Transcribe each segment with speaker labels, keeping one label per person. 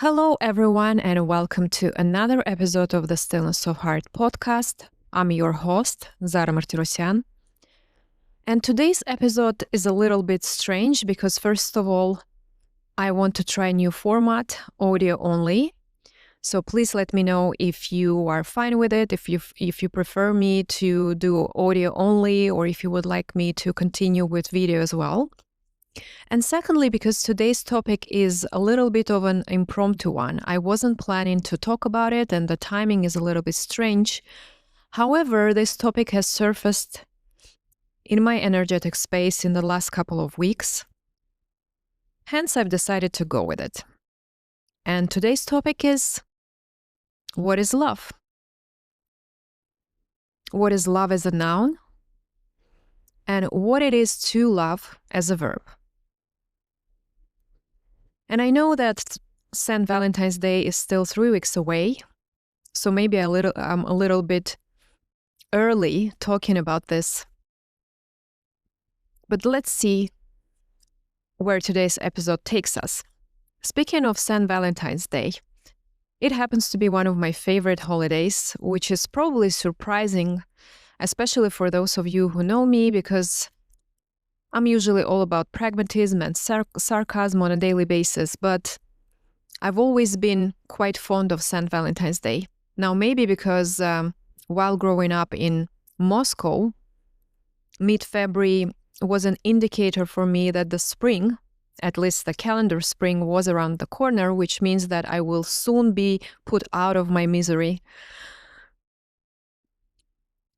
Speaker 1: Hello, everyone, and welcome to another episode of the Stillness of Heart podcast. I'm your host, Zara Martirosyan. And today's episode is a little bit strange because, first of all, I want to try a new format, audio only. So please let me know if you are fine with it, if you prefer me to do audio only, or if you would like me to continue with video as well. And secondly, because today's topic is a little bit of an impromptu one. I wasn't planning to talk about it, and the timing is a little bit strange. However, this topic has surfaced in my energetic space in the last couple of weeks. Hence, I've decided to go with it. And today's topic is, what is love? What is love as a noun? And what it is to love as a verb. And I know that St. Valentine's Day is still 3 weeks away, so maybe I'm a little bit early talking about this. But let's see where today's episode takes us. Speaking of St. Valentine's Day, it happens to be one of my favorite holidays, which is probably surprising, especially for those of you who know me, because I'm usually all about pragmatism and sarcasm on a daily basis, but I've always been quite fond of St. Valentine's Day. Now, maybe because while growing up in Moscow, mid-February was an indicator for me that the spring, at least the calendar spring, was around the corner, which means that I will soon be put out of my misery.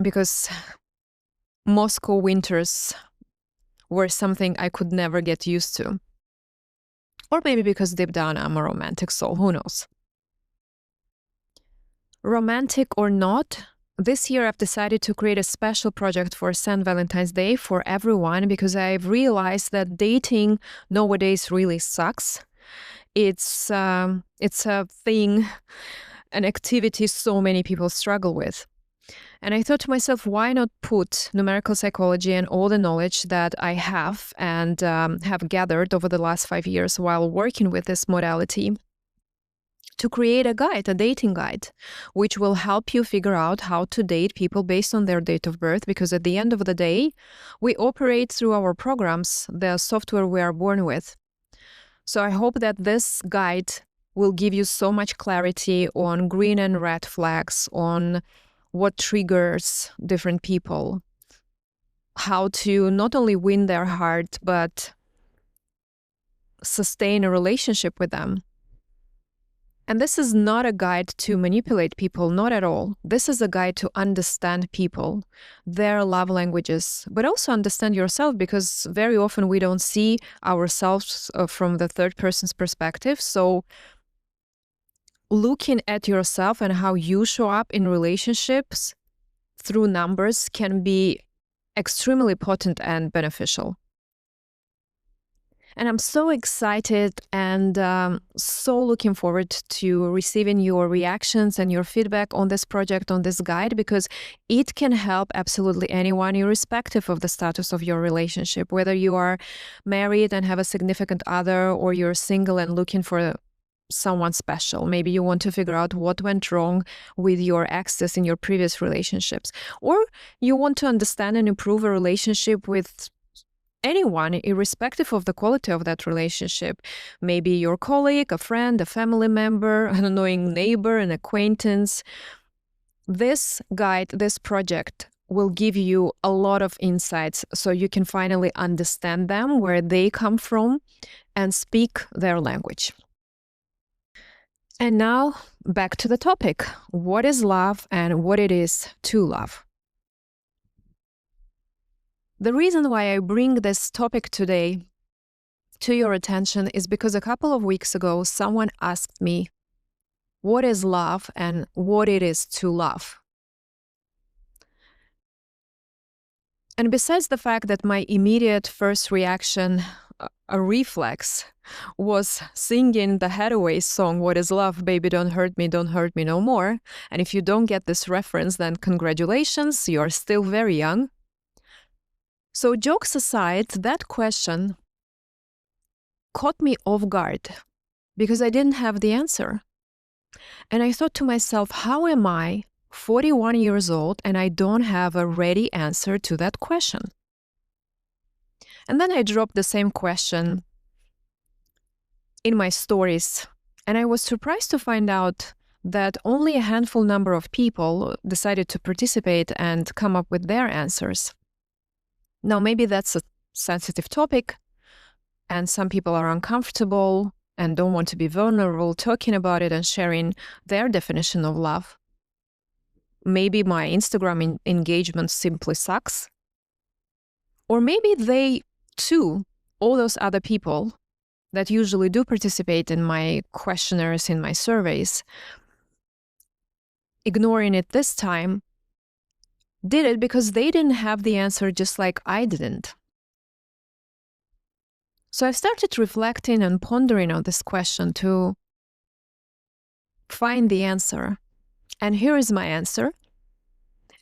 Speaker 1: Because Moscow winters were something I could never get used to. Or maybe because deep down I'm a romantic soul, who knows? Romantic or not, this year I've decided to create a special project for St. Valentine's Day for everyone because I've realized that dating nowadays really sucks. It's a thing, an activity so many people struggle with. And I thought to myself, why not put numerical psychology and all the knowledge that I have and have gathered over the last 5 years while working with this modality to create a guide, a dating guide, which will help you figure out how to date people based on their date of birth. Because at the end of the day, we operate through our programs, the software we are born with. So I hope that this guide will give you so much clarity on green and red flags, on what triggers different people, how to not only win their heart, but sustain a relationship with them. And this is not a guide to manipulate people, not at all. This is a guide to understand people, their love languages, but also understand yourself, because very often we don't see ourselves from the third person's perspective. So looking at yourself and how you show up in relationships through numbers can be extremely potent and beneficial. And I'm so excited and so looking forward to receiving your reactions and your feedback on this project, on this guide, because it can help absolutely anyone, irrespective of the status of your relationship, whether you are married and have a significant other, or you're single and looking for someone special. Maybe you want to figure out what went wrong with your exes in your previous relationships, or you want to understand and improve a relationship with anyone, irrespective of the quality of that relationship. Maybe your colleague, a friend, a family member, an annoying neighbor, an acquaintance. This guide, this project will give you a lot of insights so you can finally understand them, where they come from, and speak their language. And now, back to the topic. What is love and what it is to love? The reason why I bring this topic today to your attention is because a couple of weeks ago, someone asked me, what is love and what it is to love? And besides the fact that my immediate first reaction, a reflex, was singing the Hathaway song, What is Love, Baby, don't hurt me no more. And if you don't get this reference, then congratulations, you're still very young. So jokes aside, that question caught me off guard because I didn't have the answer. And I thought to myself, how am I 41 years old and I don't have a ready answer to that question? And then I dropped the same question in my stories. And I was surprised to find out that only a handful number of people decided to participate and come up with their answers. Now, maybe that's a sensitive topic, and some people are uncomfortable and don't want to be vulnerable talking about it and sharing their definition of love. Maybe my Instagram engagement simply sucks. Or maybe they, too, all those other people that usually do participate in my questionnaires, in my surveys, ignoring it this time, did it because they didn't have the answer just like I didn't. So I started reflecting and pondering on this question to find the answer. And here is my answer.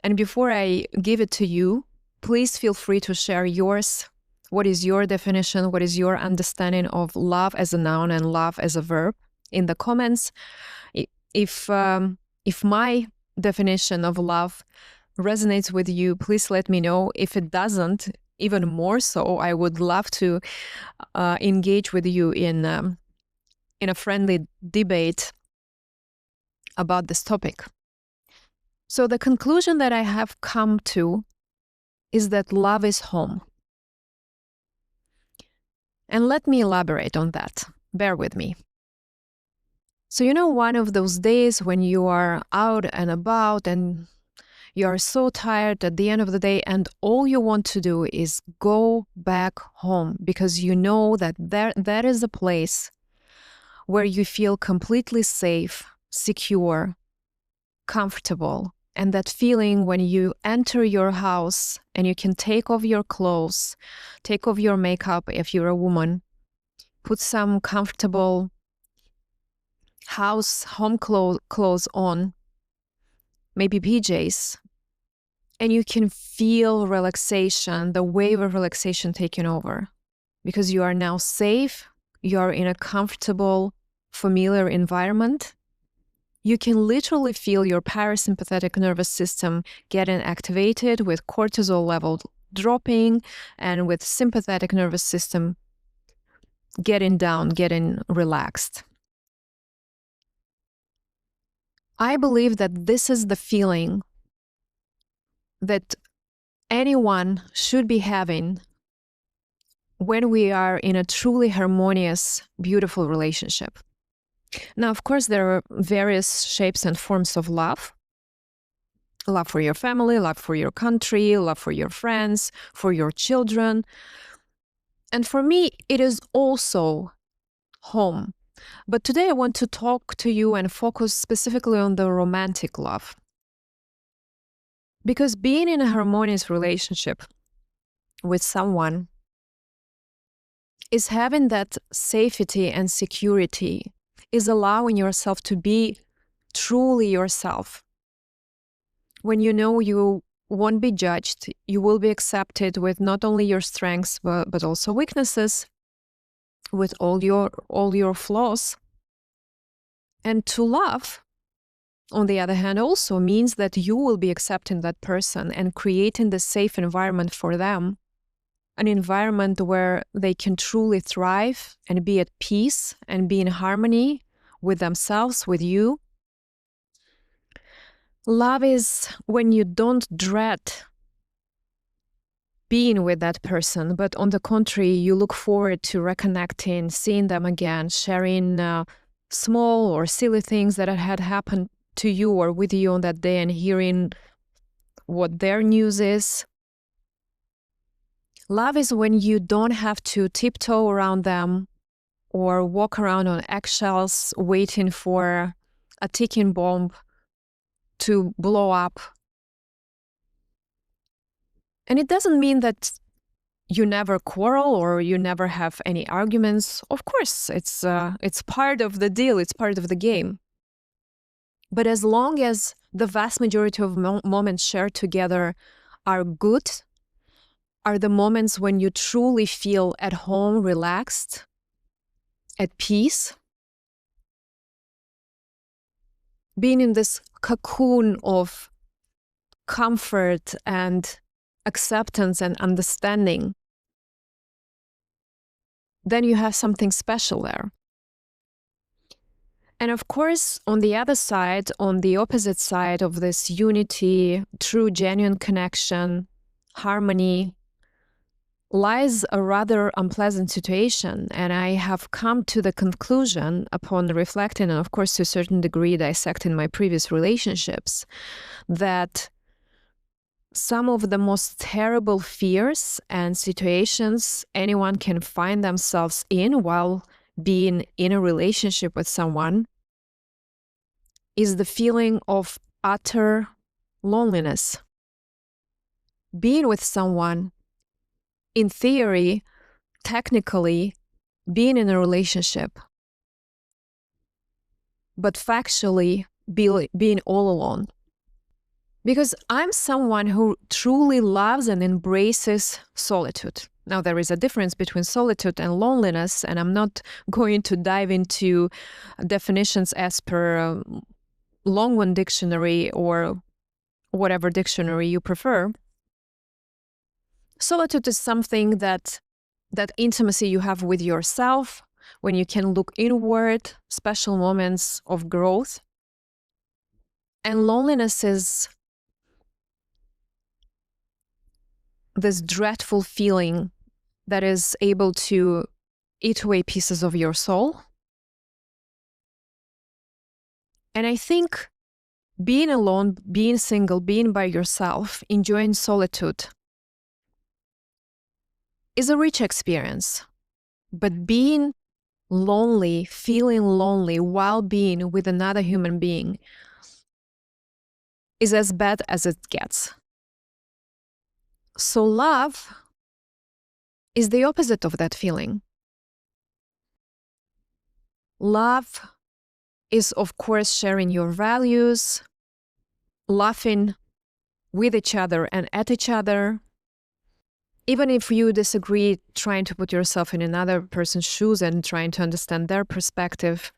Speaker 1: And before I give it to you, please feel free to share yours. What is your definition? What is your understanding of love as a noun and love as a verb in the comments? If my definition of love resonates with you, please let me know. If it doesn't, even more so, I would love to engage with you in a friendly debate about this topic. So the conclusion that I have come to is that love is home. And let me elaborate on that. Bear with me. So, one of those days when you are out and about and you are so tired at the end of the day and all you want to do is go back home because you know that that is a place where you feel completely safe, secure, comfortable. And that feeling when you enter your house and you can take off your clothes, take off your makeup if you're a woman, put some comfortable home clothes on, maybe PJs, and you can feel relaxation, the wave of relaxation taking over because you are now safe, you are in a comfortable, familiar environment. You can literally feel your parasympathetic nervous system getting activated with cortisol level dropping and with sympathetic nervous system getting down, getting relaxed. I believe that this is the feeling that anyone should be having when we are in a truly harmonious, beautiful relationship. Now, of course, there are various shapes and forms of love. Love for your family, love for your country, love for your friends, for your children. And for me, it is also home. But today I want to talk to you and focus specifically on the romantic love. Because being in a harmonious relationship with someone is having that safety and security, is allowing yourself to be truly yourself. When you know you won't be judged, you will be accepted with not only your strengths, but also weaknesses, with all your flaws. And to love, on the other hand, also means that you will be accepting that person and creating the safe environment for them, an environment where they can truly thrive and be at peace and be in harmony with themselves, with you. Love is when you don't dread being with that person, but on the contrary, you look forward to reconnecting, seeing them again, sharing small or silly things that had happened to you or with you on that day and hearing what their news is. Love is when you don't have to tiptoe around them or walk around on eggshells waiting for a ticking bomb to blow up. And it doesn't mean that you never quarrel or you never have any arguments. Of course, it's part of the deal, it's part of the game. But as long as the vast majority of moments shared together are good, are the moments when you truly feel at home, relaxed, at peace, being in this cocoon of comfort and acceptance and understanding, then you have something special there. And of course, on the other side, on the opposite side of this unity, true, genuine connection, harmony, lies a rather unpleasant situation. And I have come to the conclusion upon reflecting, and of course, to a certain degree, dissecting my previous relationships, that some of the most terrible fears and situations anyone can find themselves in while being in a relationship with someone is the feeling of utter loneliness. Being with someone, in theory, technically, being in a relationship, but factually, being all alone. Because I'm someone who truly loves and embraces solitude. Now, there is a difference between solitude and loneliness, and I'm not going to dive into definitions as per Longman dictionary or whatever dictionary you prefer. Solitude is something that intimacy you have with yourself, when you can look inward, special moments of growth. And loneliness is this dreadful feeling that is able to eat away pieces of your soul. And I think being alone, being single, being by yourself, enjoying solitude is a rich experience. But being lonely, feeling lonely while being with another human being is as bad as it gets. So love is the opposite of that feeling. Love is, of course, sharing your values, laughing with each other and at each other. Even if you disagree, trying to put yourself in another person's shoes and trying to understand their perspective.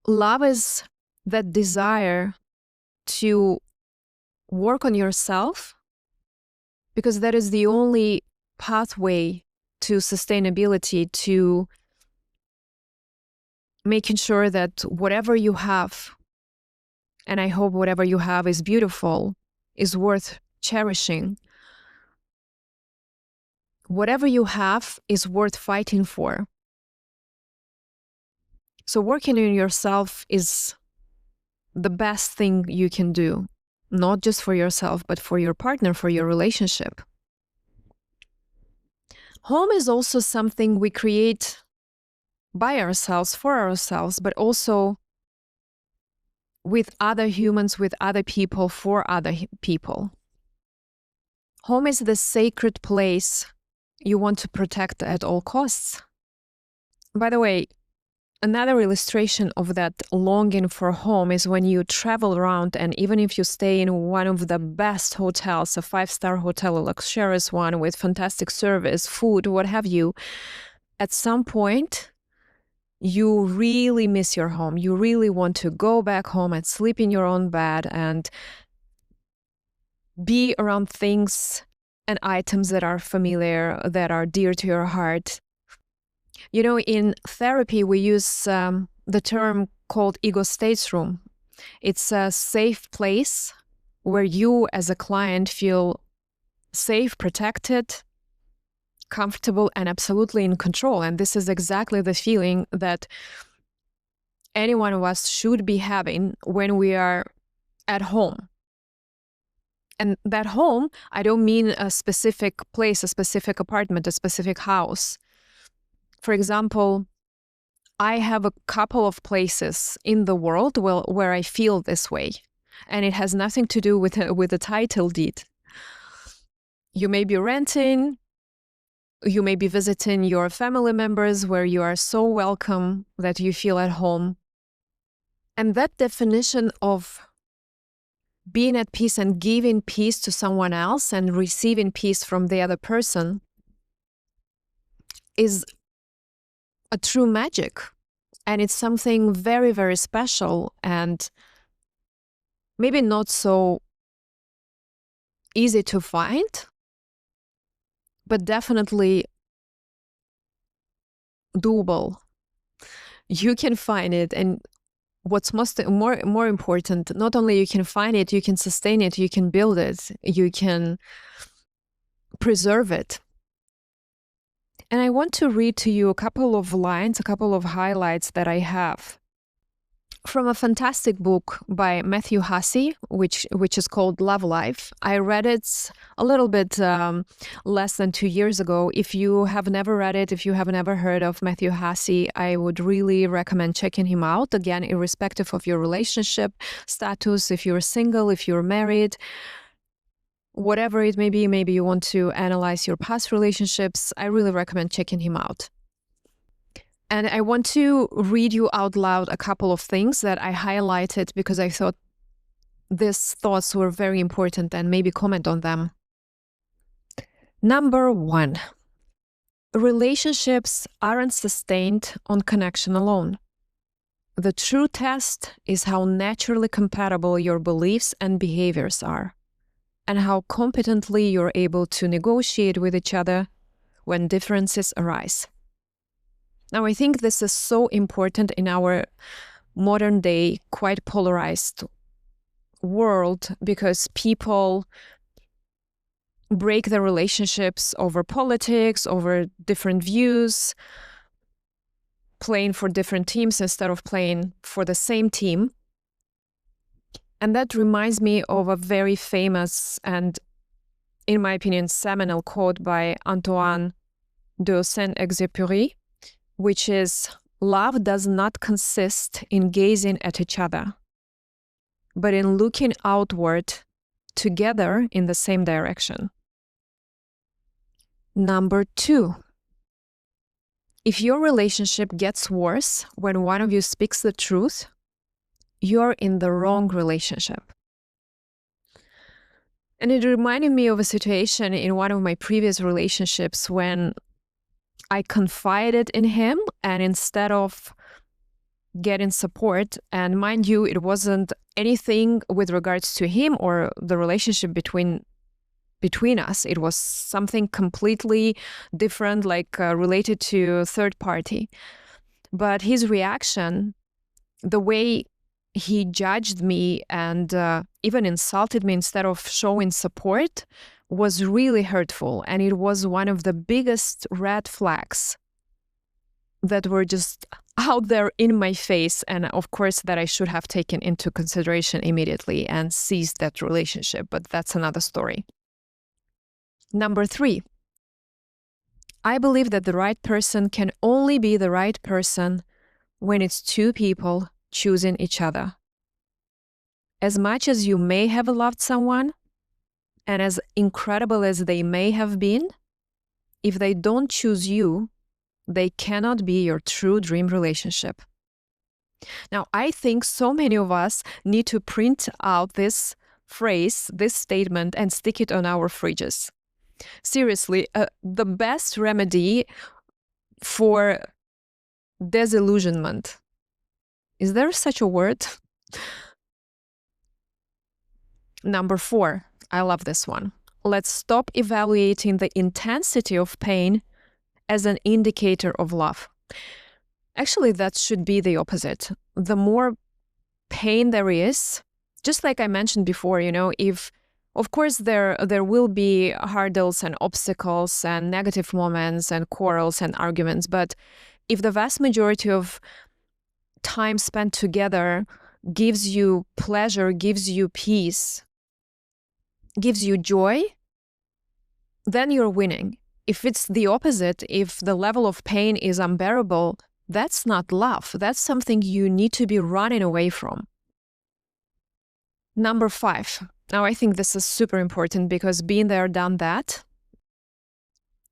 Speaker 1: Love is that desire to work on yourself, because that is the only pathway to sustainability, to making sure that whatever you have, and I hope whatever you have is beautiful, is worth cherishing. Whatever you have is worth fighting for. So working on yourself is the best thing you can do, not just for yourself, but for your partner, for your relationship. Home is also something we create by ourselves, for ourselves, but also with other humans, with other people, for other people. Home is the sacred place you want to protect at all costs. By the way, another illustration of that longing for home is when you travel around, and even if you stay in one of the best hotels, a 5-star hotel, a luxurious one with fantastic service, food, what have you, at some point, you really miss your home. You really want to go back home and sleep in your own bed and be around things and items that are familiar, that are dear to your heart. You know, in therapy, we use the term called ego states room. It's a safe place where you as a client feel safe, protected, comfortable, and absolutely in control. And this is exactly the feeling that any one of us should be having when we are at home. And that home, I don't mean a specific place, a specific apartment, a specific house. For example, I have a couple of places in the world where I feel this way, and it has nothing to do with a title deed. You may be renting, you may be visiting your family members where you are so welcome that you feel at home. And that definition of being at peace and giving peace to someone else and receiving peace from the other person is a true magic. And it's something very, very special and maybe not so easy to find, but definitely doable. You can find it. And what's more important, not only you can find it, you can sustain it, you can build it, you can preserve it. And I want to read to you a couple of lines, a couple of highlights that I have from a fantastic book by Matthew Hussey, which is called Love Life. I read it a little bit less than 2 years ago. If you have never read it, if you have never heard of Matthew Hussey, I would really recommend checking him out. Again, irrespective of your relationship status, if you're single, if you're married, whatever it may be, maybe you want to analyze your past relationships, I really recommend checking him out. And I want to read you out loud a couple of things that I highlighted because I thought these thoughts were very important and maybe comment on them. Number 1, relationships aren't sustained on connection alone. The true test is how naturally compatible your beliefs and behaviors are, and how competently you're able to negotiate with each other when differences arise. Now, I think this is so important in our modern day, quite polarized world, because people break their relationships over politics, over different views, playing for different teams instead of playing for the same team. And that reminds me of a very famous and, in my opinion, seminal quote by Antoine de Saint-Exupéry, which is, love does not consist in gazing at each other, but in looking outward together in the same direction. Number 2, if your relationship gets worse when one of you speaks the truth, you're in the wrong relationship. And it reminded me of a situation in one of my previous relationships when I confided in him, and instead of getting support, and mind you, it wasn't anything with regards to him or the relationship between us. It was something completely different, like related to a third party. But his reaction, the way he judged me and even insulted me instead of showing support, was really hurtful. And it was one of the biggest red flags that were just out there in my face. And of course, that I should have taken into consideration immediately and ceased that relationship. But that's another story. Number 3, I believe that the right person can only be the right person when it's 2 people choosing each other. As much as you may have loved someone, and as incredible as they may have been, if they don't choose you, they cannot be your true dream relationship. Now, I think so many of us need to print out this phrase, this statement, and stick it on our fridges. Seriously, the best remedy for disillusionment. Is there such a word? Number 4. I love this one. Let's stop evaluating the intensity of pain as an indicator of love. Actually, that should be the opposite. The more pain there is, just like I mentioned before, if, of course, there will be hurdles and obstacles and negative moments and quarrels and arguments, but if the vast majority of time spent together gives you pleasure, gives you peace, gives you joy, then you're winning. If it's the opposite, if the level of pain is unbearable, that's not love. That's something you need to be running away from. Number 5. Now, I think this is super important because being there, done that.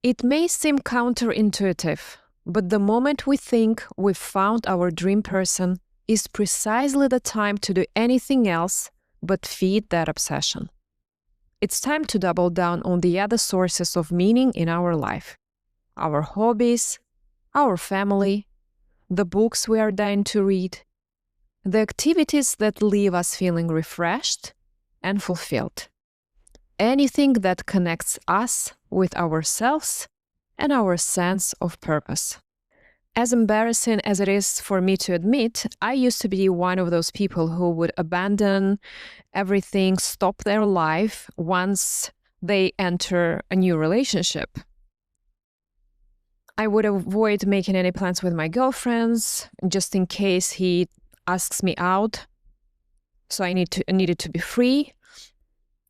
Speaker 1: It may seem counterintuitive, but the moment we think we've found our dream person is precisely the time to do anything else but feed that obsession. It's time to double down on the other sources of meaning in our life, our hobbies, our family, the books we are dying to read, the activities that leave us feeling refreshed and fulfilled. Anything that connects us with ourselves and our sense of purpose. As embarrassing as it is for me to admit, I used to be one of those people who would abandon everything, stop their life once they enter a new relationship. I would avoid making any plans with my girlfriends just in case he asks me out. So I needed to be free,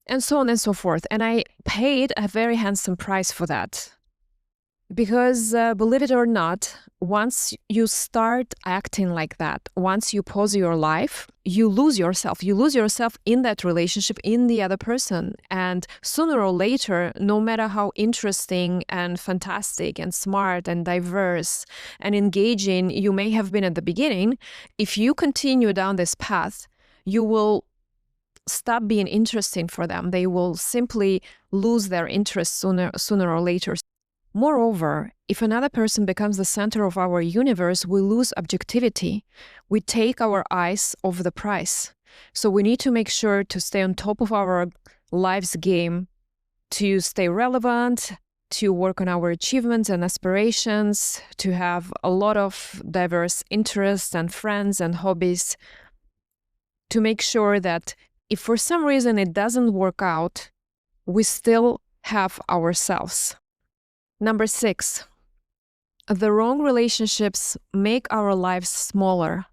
Speaker 1: and so on and so forth. And I paid a very handsome price for that. Because believe it or not, once you start acting like that, once you pause your life, you lose yourself. You lose yourself in that relationship, in the other person. And sooner or later, no matter how interesting and fantastic and smart and diverse and engaging you may have been at the beginning, if you continue down this path, you will stop being interesting for them. They will simply lose their interest sooner or later. Moreover, if another person becomes the center of our universe, we lose objectivity. We take our eyes off the prize. So we need to make sure to stay on top of our life's game, to stay relevant, to work on our achievements and aspirations, to have a lot of diverse interests and friends and hobbies, to make sure that if for some reason it doesn't work out, we still have ourselves. Number 6, the wrong relationships make our lives smaller,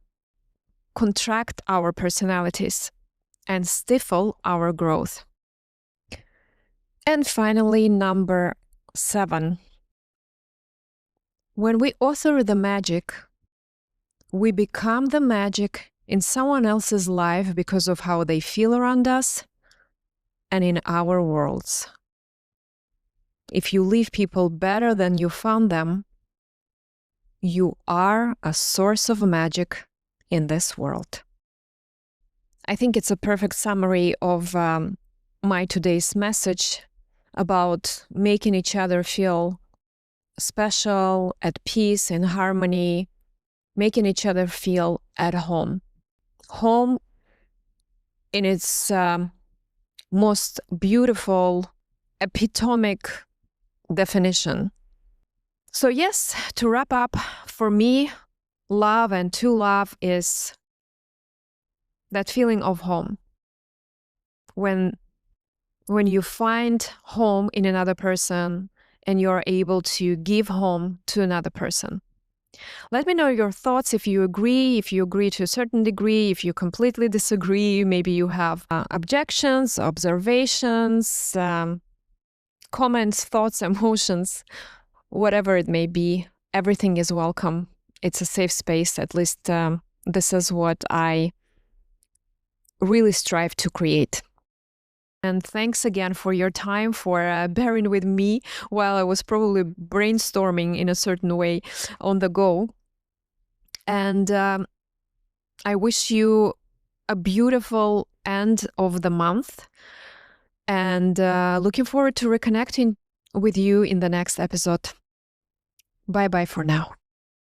Speaker 1: contract our personalities, and stifle our growth. And finally, number 7, when we author the magic, we become the magic in someone else's life because of how they feel around us and in our worlds. If you leave people better than you found them, you are a source of magic in this world. I think it's a perfect summary of my today's message about making each other feel special, at peace, in harmony, making each other feel at home. Home in its most beautiful, epitomic definition. So yes, to wrap up, for me, love and to love is that feeling of home. When you find home in another person and you're able to give home to another person. Let me know your thoughts, if you agree to a certain degree, if you completely disagree, maybe you have objections, observations, comments, thoughts, emotions, whatever it may be. Everything is welcome. It's a safe space. At least this is what I really strive to create. And thanks again for your time, for bearing with me while I was probably brainstorming in a certain way on the go. And I wish you a beautiful end of the month. And looking forward to reconnecting with you in the next episode. Bye-bye for now.